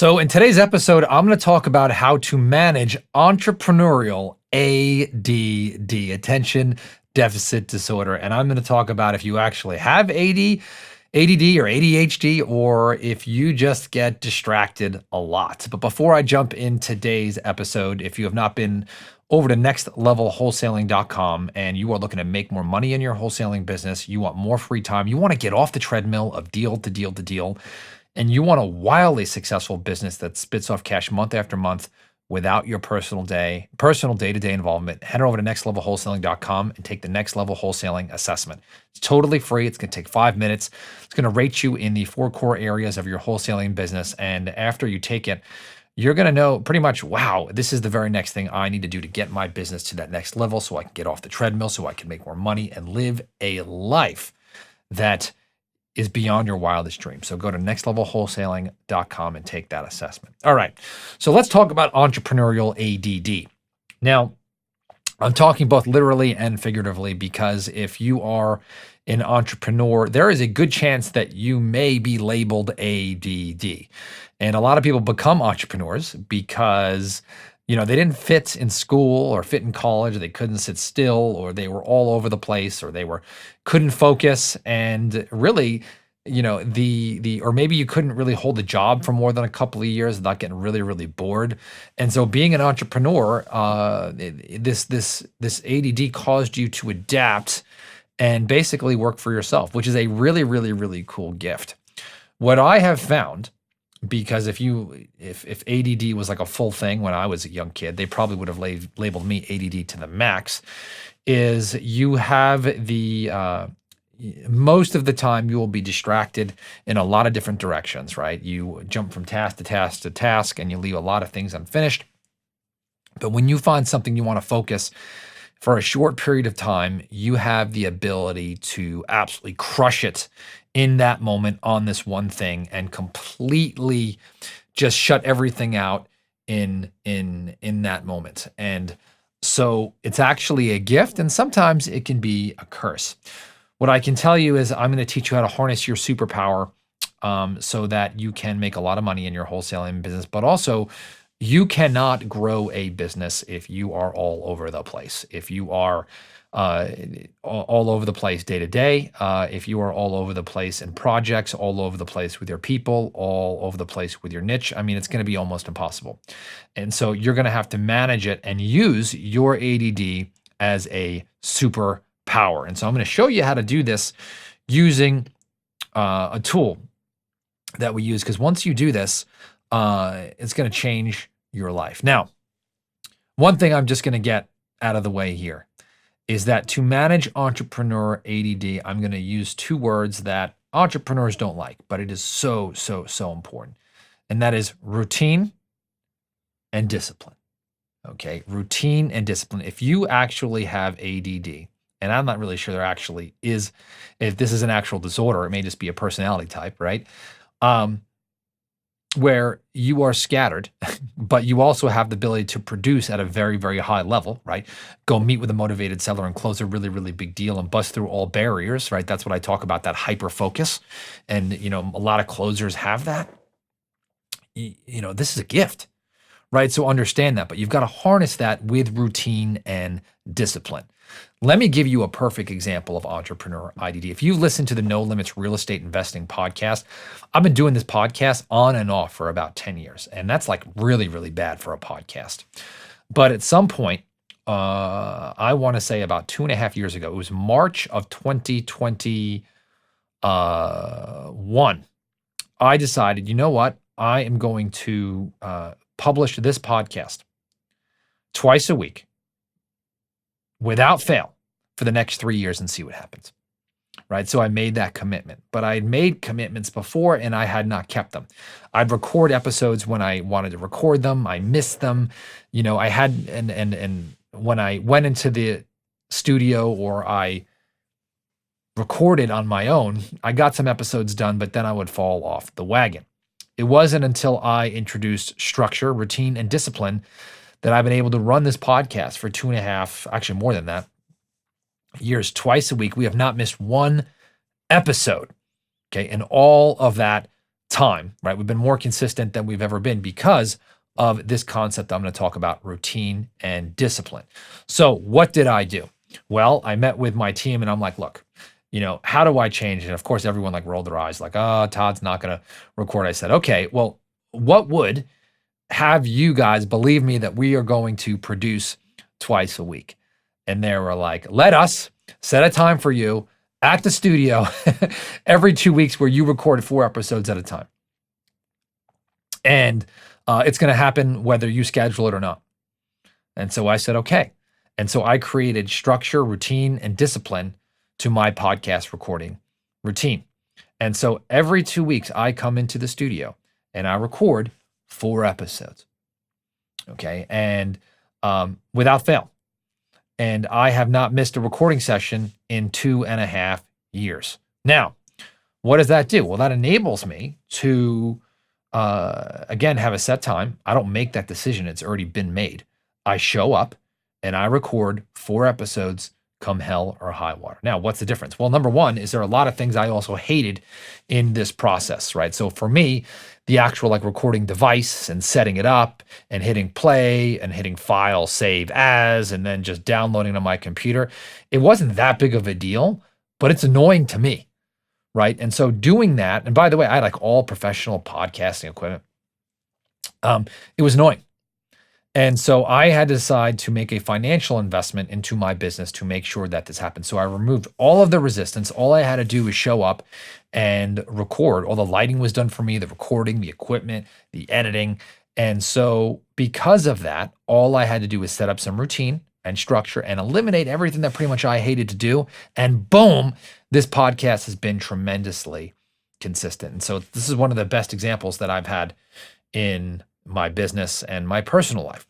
So, in today's episode, I'm going to talk about how to manage entrepreneurial ADD, attention deficit disorder. And I'm going to talk about if you actually have ADD or ADHD, or if you just get distracted a lot. But before I jump in today's episode, if you have not been over to nextlevelwholesaling.com and you are looking to make more money in your wholesaling business, you want more free time, you want to get off the treadmill of deal to deal to deal, and you want a wildly successful business that spits off cash month after month without your personal day-to-day involvement, head over to nextlevelwholesaling.com and take the Next Level Wholesaling Assessment. It's totally free. It's going to take 5 minutes. It's going to rate you in the 4 core areas of your wholesaling business. And after you take it, you're going to know pretty much, wow, this is the very next thing I need to do to get my business to that next level so I can get off the treadmill, so I can make more money and live a life that is beyond your wildest dreams. So go to nextlevelwholesaling.com and take that assessment. All right. So let's talk about entrepreneurial ADD. Now, I'm talking both literally and figuratively because if you are an entrepreneur, there is a good chance that you may be labeled ADD. And a lot of people become entrepreneurs because they didn't fit in school or fit in college, they couldn't sit still, or they were all over the place, or couldn't focus. And really, or maybe you couldn't really hold a job for more than a couple of years without getting really, really bored. And so being an entrepreneur, this ADD caused you to adapt and basically work for yourself, which is a really, really, really cool gift. What I have found, because if ADD was like a full thing when I was a young kid, they probably would have labeled me ADD to the max, is you have most of the time you will be distracted in a lot of different directions, right? You jump from task to task to task and you leave a lot of things unfinished. But when you find something you want to focus for a short period of time, you have the ability to absolutely crush it in that moment on this one thing and completely just shut everything out in that moment. And so it's actually a gift, and sometimes it can be a curse. What I can tell you is I'm going to teach you how to harness your superpower so that you can make a lot of money in your wholesaling business, but also you cannot grow a business if you are all over the place. If you are all over the place day to day, if you are all over the place in projects, all over the place with your people, all over the place with your niche, it's going to be almost impossible. And so you're going to have to manage it and use your ADD as a superpower. And so I'm going to show you how to do this using a tool that we use, because once you do this, it's going to change your life. Now, one thing I'm just going to get out of the way here is that to manage entrepreneur ADD, I'm going to use 2 words that entrepreneurs don't like, but it is so, so, so important. And that is routine and discipline. Okay, routine and discipline. If you actually have ADD, and I'm not really sure there actually is, if this is an actual disorder, it may just be a personality type, right? Where you are scattered, but you also have the ability to produce at a very, very high level, right? Go meet with a motivated seller and close a really, really big deal and bust through all barriers, right? That's what I talk about, that hyper focus. And, a lot of closers have that. This is a gift, right? So understand that, but you've got to harness that with routine and discipline. Let me give you a perfect example of entrepreneur ADD. If you listen to the No Limits Real Estate Investing podcast, I've been doing this podcast on and off for about 10 years. And that's like really, really bad for a podcast. But at some point, I want to say about 2.5 years ago, it was March of 2021, I decided, you know what? I am going to publish this podcast twice a week, without fail, for the next 3 years and see what happens, right? So I made that commitment, but I had made commitments before and I had not kept them. I'd record episodes when I wanted to record them. I missed them. I had, and when I went into the studio or I recorded on my own, I got some episodes done, but then I would fall off the wagon. It wasn't until I introduced structure, routine, and discipline that I've been able to run this podcast for 2.5, actually more than that, years, twice a week. We have not missed one episode, okay? And all of that time, right? We've been more consistent than we've ever been because of this concept I'm going to talk about, routine and discipline. So what did I do? Well, I met with my team and I'm like, look, how do I change? And of course, everyone like rolled their eyes like, oh, Todd's not going to record. I said, okay, well, what would have you guys believe me that we are going to produce twice a week? And they were like, let us set a time for you at the studio every 2 weeks where you record 4 episodes at a time. And it's going to happen whether you schedule it or not. And so I said, okay. And so I created structure, routine, and discipline to my podcast recording routine. And so every 2 weeks, I come into the studio and I record 4 episodes. Okay. And without fail. And I have not missed a recording session in 2.5 years. Now, what does that do? Well, that enables me to, again, have a set time. I don't make that decision. It's already been made. I show up and I record 4 episodes come hell or high water. Now, what's the difference? Well, number one is there are a lot of things I also hated in this process, right? So for me, the actual like recording device and setting it up and hitting play and hitting file, save as, and then just downloading on my computer, it wasn't that big of a deal, but it's annoying to me, right? And so doing that, and by the way, I had like all professional podcasting equipment. It was annoying. And so I had to decide to make a financial investment into my business to make sure that this happened. So I removed all of the resistance. All I had to do was show up and record. All the lighting was done for me, the recording, the equipment, the editing. And so because of that, all I had to do was set up some routine and structure and eliminate everything that pretty much I hated to do. And boom, this podcast has been tremendously consistent. And so this is one of the best examples that I've had in my business and my personal life.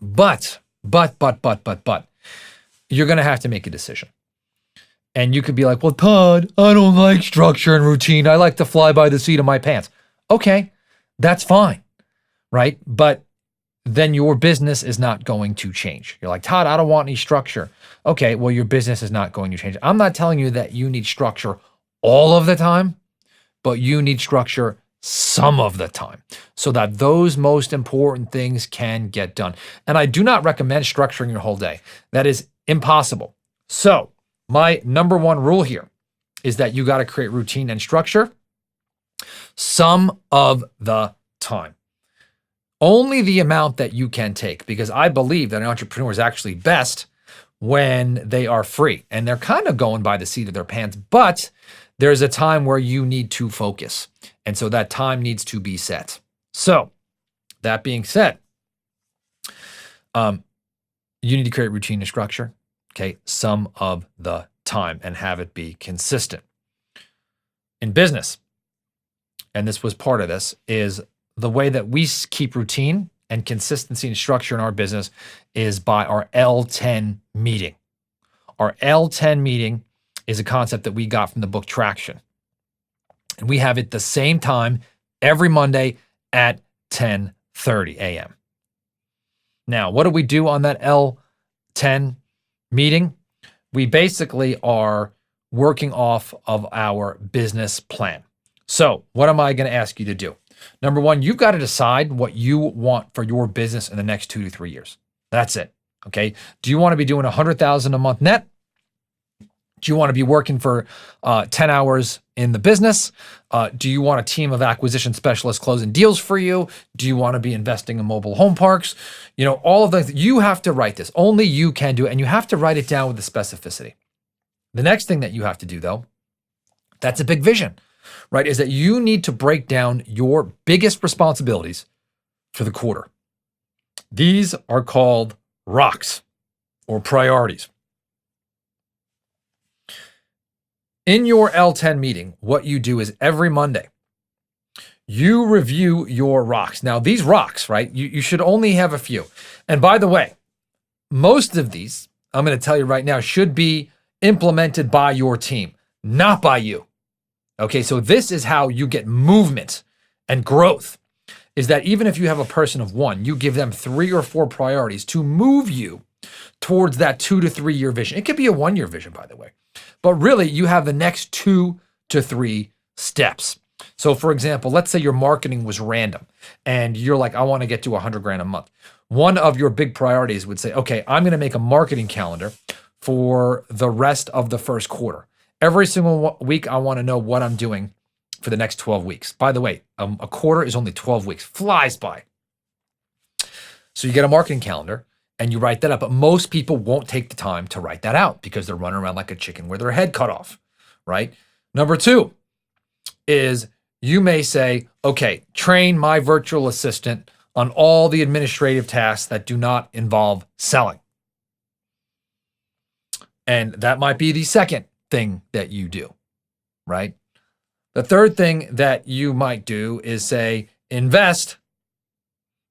But, you're going to have to make a decision. And you could be like, well, Todd, I don't like structure and routine. I like to fly by the seat of my pants. Okay, that's fine, right? But then your business is not going to change. You're like, Todd, I don't want any structure. Okay, well, your business is not going to change. I'm not telling you that you need structure all of the time, but you need structure some of the time so that those most important things can get done. And I do not recommend structuring your whole day. That is impossible. So my number one rule here is that you got to create routine and structure some of the time. Only the amount that you can take, because I believe that an entrepreneur is actually best when they are free and they're kind of going by the seat of their pants, but there's a time where you need to focus. And so that time needs to be set. So that being said, you need to create routine and structure, okay, some of the time and have it be consistent. In business, and this was part of this, is the way that we keep routine and consistency and structure in our business is by our L10 meeting. Our L10 meeting is a concept that we got from the book Traction. And we have it the same time every Monday at 10:30 a.m. Now, what do we do on that L10 meeting? We basically are working off of our business plan. So what am I going to ask you to do? Number one, you've got to decide what you want for your business in the next 2 to 3 years. That's it. Okay. Do you want to be doing $100,000 a month net? Do you want to be working for 10 hours in the business? Do you want a team of acquisition specialists closing deals for you? Do you want to be investing in mobile home parks? All of the, you have to write this. Only you can do it. And you have to write it down with the specificity. The next thing that you have to do though, that's a big vision, right? Is that you need to break down your biggest responsibilities for the quarter. These are called rocks or priorities. In your L10 meeting, what you do is every Monday, you review your rocks. Now, these rocks, right, you should only have a few. And by the way, most of these, I'm going to tell you right now, should be implemented by your team, not by you. Okay, so this is how you get movement and growth, is that even if you have a person of one, you give them 3 or 4 priorities to move you towards that 2 to 3 year vision. It could be a 1 year vision, by the way. But really, you have the next 2 to 3 steps. So for example, let's say your marketing was random and you're like, I want to get to 100 grand a month. One of your big priorities would say, okay, I'm going to make a marketing calendar for the rest of the first quarter. Every single week, I want to know what I'm doing for the next 12 weeks. By the way, a quarter is only 12 weeks, flies by. So you get a marketing calendar and you write that up, but most people won't take the time to write that out because they're running around like a chicken with their head cut off, right? Number two is you may say, okay, train my virtual assistant on all the administrative tasks that do not involve selling. And that might be the second thing that you do, right? The third thing that you might do is say, invest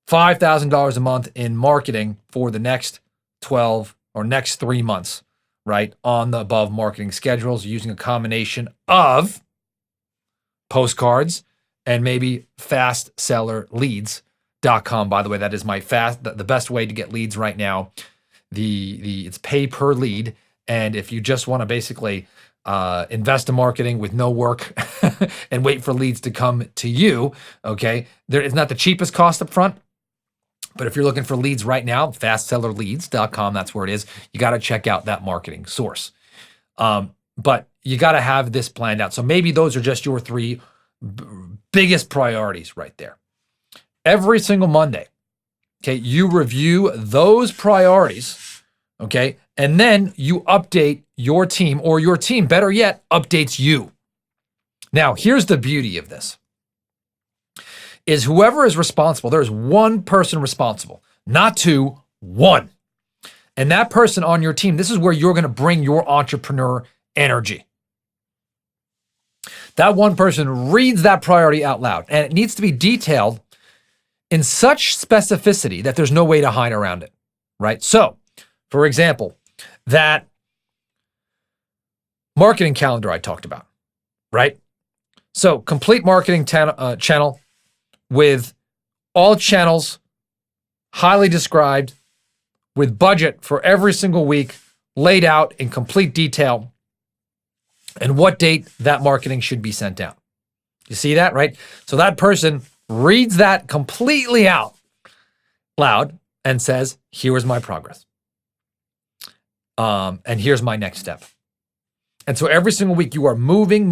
$5,000 a month in marketing for the next 12 or next 3 months, right? On the above marketing schedules using a combination of postcards and maybe fastsellerleads.com. By the way, that is the best way to get leads right now. It's pay per lead. And if you just want to basically invest in marketing with no work and wait for leads to come to you, okay, it's not the cheapest cost up front. But if you're looking for leads right now, fastsellerleads.com, that's where it is. You got to check out that marketing source. But you got to have this planned out. So maybe those are just your three biggest priorities right there. Every single Monday, okay, you review those priorities, okay, and then you update your team, or your team, better yet, updates you. Now, here's the beauty of this. Is whoever is responsible, there's one person responsible, not two, one. And that person on your team, this is where you're going to bring your entrepreneur energy. That one person reads that priority out loud, and it needs to be detailed in such specificity that there's no way to hide around it, right? So, for example, that marketing calendar I talked about, right? So, complete marketing channel with all channels highly described, with budget for every single week laid out in complete detail, and what date that marketing should be sent out. You see that, right? So that person reads that completely out loud and says, here is my progress. And here's my next step. And so every single week you are moving.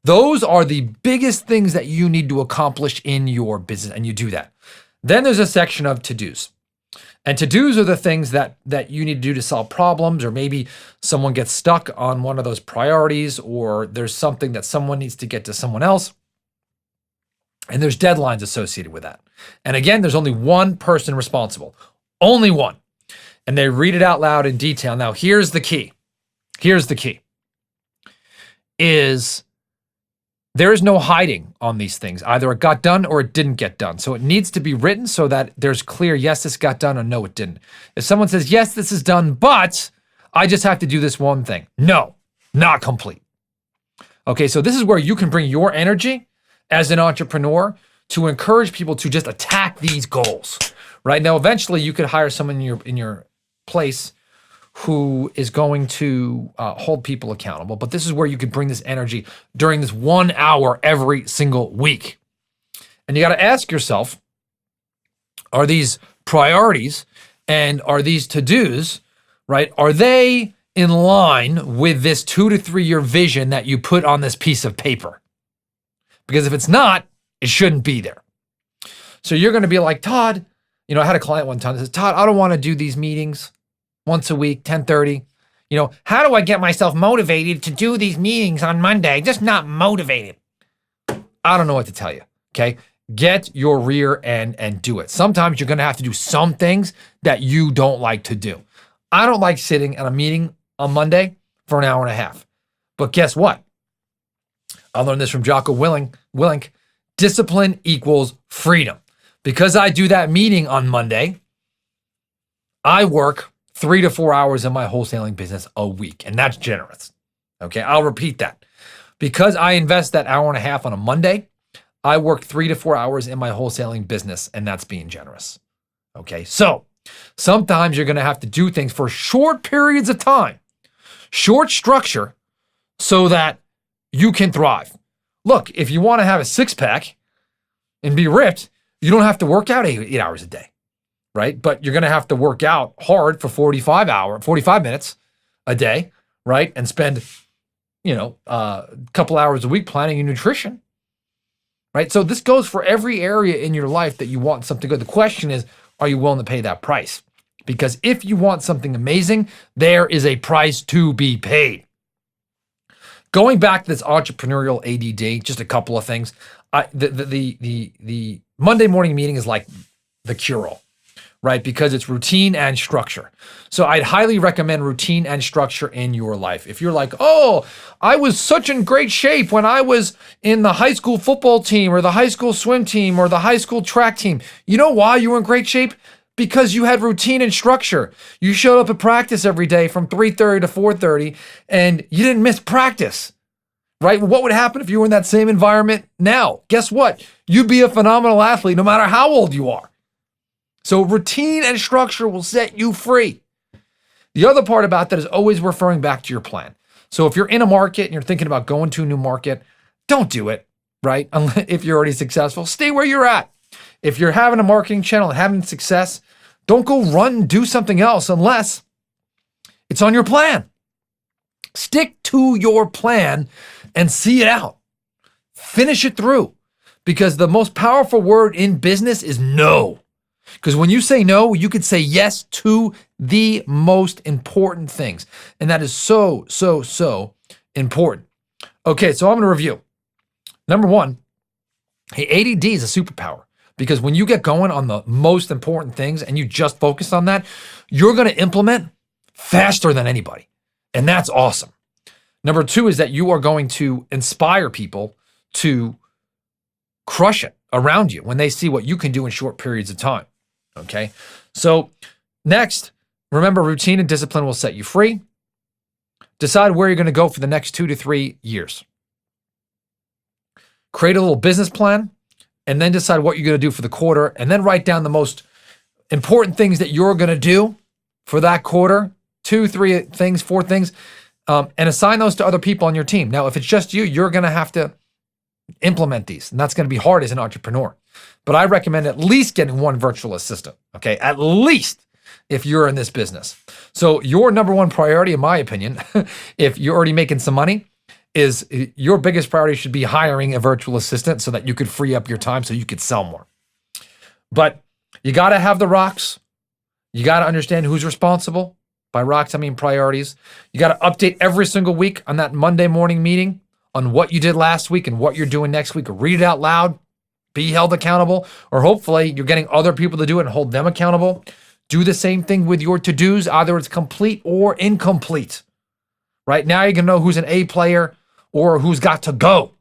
Those are the biggest things that you need to accomplish in your business, and you do that. Then there's a section of to-dos. And to-dos are the things that you need to do to solve problems, or maybe someone gets stuck on one of those priorities, or there's something that someone needs to get to someone else. And there's deadlines associated with that. And again, there's only one person responsible. Only one. And they read it out loud in detail. Now, here's the key. Here's the key. There is no hiding on these things. Either it got done or it didn't get done. So it needs to be written so that there's clear, yes, this got done, or no, it didn't. If someone says, yes, this is done, but I just have to do this one thing. No, not complete. Okay, so this is where you can bring your energy as an entrepreneur to encourage people to just attack these goals, right? Now, eventually you could hire someone in your place who is going to hold people accountable. But this is where you can bring this energy during this 1 hour every single week. And you got to ask yourself, are these priorities and are these to-dos, right? Are they in line with this 2 to 3 year vision that you put on this piece of paper? Because if it's not, it shouldn't be there. So you're going to be like, Todd, I had a client one time that says, Todd, I don't want to do these meetings once a week, 10:30. How do I get myself motivated to do these meetings on Monday? Just not motivated. I don't know what to tell you, okay? Get your rear end and do it. Sometimes you're going to have to do some things that you don't like to do. I don't like sitting at a meeting on Monday for an hour and a half. But guess what? I learned this from Jocko Willink. Discipline equals freedom. Because I do that meeting on Monday, I work 3 to 4 hours in my wholesaling business a week, and that's generous. Okay, I'll repeat that. Because I invest that hour and a half on a Monday, I work 3 to 4 hours in my wholesaling business, and that's being generous. Okay, so sometimes you're going to have to do things for short periods of time, short structure, so that you can thrive. Look, if you want to have a six pack and be ripped, you don't have to work out 8 hours a day, right? But you're going to have to work out hard for 45 minutes a day, right? And spend, a couple hours a week planning your nutrition, right? So this goes for every area in your life that you want something good. The question is, are you willing to pay that price? Because if you want something amazing, there is a price to be paid. Going back to this entrepreneurial ADD, just a couple of things. The Monday morning meeting is like the cure-all, right? Because it's routine and structure. So I'd highly recommend routine and structure in your life. If you're like, oh, I was such in great shape when I was in the high school football team or the high school swim team or the high school track team. You know why you were in great shape? Because you had routine and structure. You showed up at practice every day from 3:30 to 4:30 and you didn't miss practice, right? What would happen if you were in that same environment now? Guess what? You'd be a phenomenal athlete no matter how old you are. So routine and structure will set you free. The other part about that is always referring back to your plan. So if you're in a market and you're thinking about going to a new market, don't do it, right? If you're already successful, stay where you're at. If you're having a marketing channel and having success, don't go run and do something else unless it's on your plan. Stick to your plan and see it out. Finish it through. Because the most powerful word in business is no. Because when you say no, you could say yes to the most important things. And that is so, so, so important. Okay, so I'm going to review. Number one, hey, ADD is a superpower. Because when you get going on the most important things and you just focus on that, you're going to implement faster than anybody. And that's awesome. Number two is that you are going to inspire people to crush it around you when they see what you can do in short periods of time. Okay. So next, remember, routine and discipline will set you free. Decide where you're going to go for the next 2 to 3 years. Create a little business plan and then decide what you're going to do for the quarter and then write down the most important things that you're going to do for that quarter, 2, 3 things, 4 things, and assign those to other people on your team. Now, if it's just you, you're going to have to implement these, and that's going to be hard as an entrepreneur. But I recommend at least getting one virtual assistant, okay? At least if you're in this business. So your number one priority, in my opinion, if you're already making some money, is your biggest priority should be hiring a virtual assistant so that you could free up your time so you could sell more. But you got to have the rocks. You got to understand who's responsible. By rocks, I mean priorities. You got to update every single week on that Monday morning meeting on what you did last week and what you're doing next week. Read it out loud. Be held accountable. Or hopefully you're getting other people to do it and hold them accountable. Do the same thing with your to-dos. Either it's complete or incomplete. Right now you can know who's an A player or who's got to go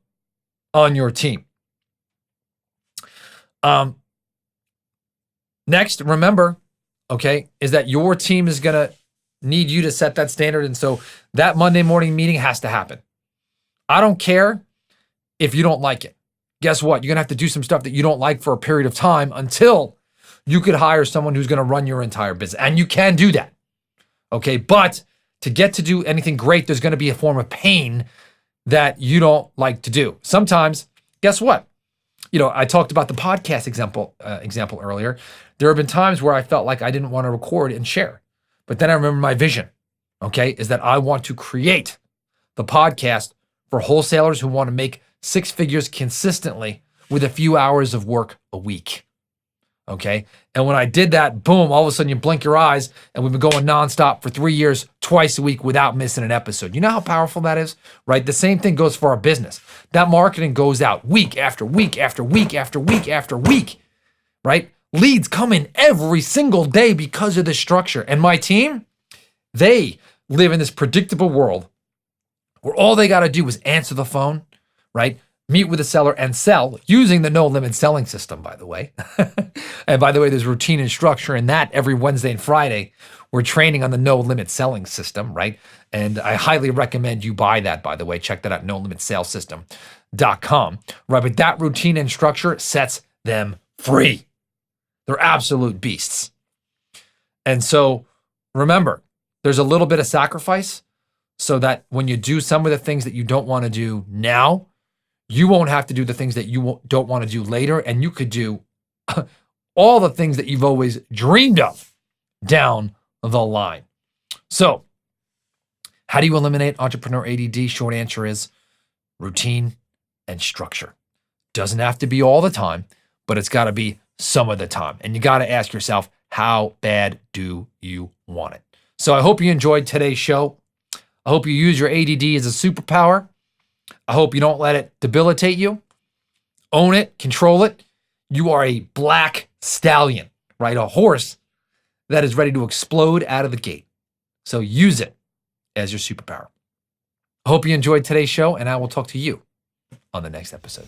on your team. Next, remember, okay, is that your team is going to need you to set that standard. And so that Monday morning meeting has to happen. I don't care if you don't like it. Guess what? You're going to have to do some stuff that you don't like for a period of time until you could hire someone who's going to run your entire business. And you can do that. Okay. But to get to do anything great, there's going to be a form of pain that you don't like to do. Sometimes, guess what? I talked about the podcast example earlier. There have been times where I felt like I didn't want to record and share. But then I remember my vision, okay, is that I want to create the podcast for wholesalers who want to make 6 figures consistently with a few hours of work a week. Okay. And when I did that, boom, all of a sudden you blink your eyes and we've been going nonstop for 3 years, twice a week without missing an episode. You know how powerful that is, right? The same thing goes for our business. That marketing goes out week after week after week after week after week, right? Leads come in every single day because of the structure. And my team, they live in this predictable world where all they got to do is answer the phone, right? Meet with a seller and sell using the no limit selling system, by the way. And by the way, there's routine and structure in that every Wednesday and Friday. We're training on the no limit selling system, right? And I highly recommend you buy that, by the way. Check that out, nolimitsalesystem.com, right? But that routine and structure sets them free. They're absolute beasts. And so remember, there's a little bit of sacrifice so that when you do some of the things that you don't want to do now, You won't have to do the things that you don't want to do later, and you could do all the things that you've always dreamed of down the line. So, how do you eliminate entrepreneur ADD? Short answer is routine and structure. Doesn't have to be all the time, but it's got to be some of the time. And you got to ask yourself, how bad do you want it? So I hope you enjoyed today's show. I hope you use your ADD as a superpower. I hope you don't let it debilitate you. Own it, control it. You are a black stallion, right? A horse that is ready to explode out of the gate. So use it as your superpower. I hope you enjoyed today's show, and I will talk to you on the next episode.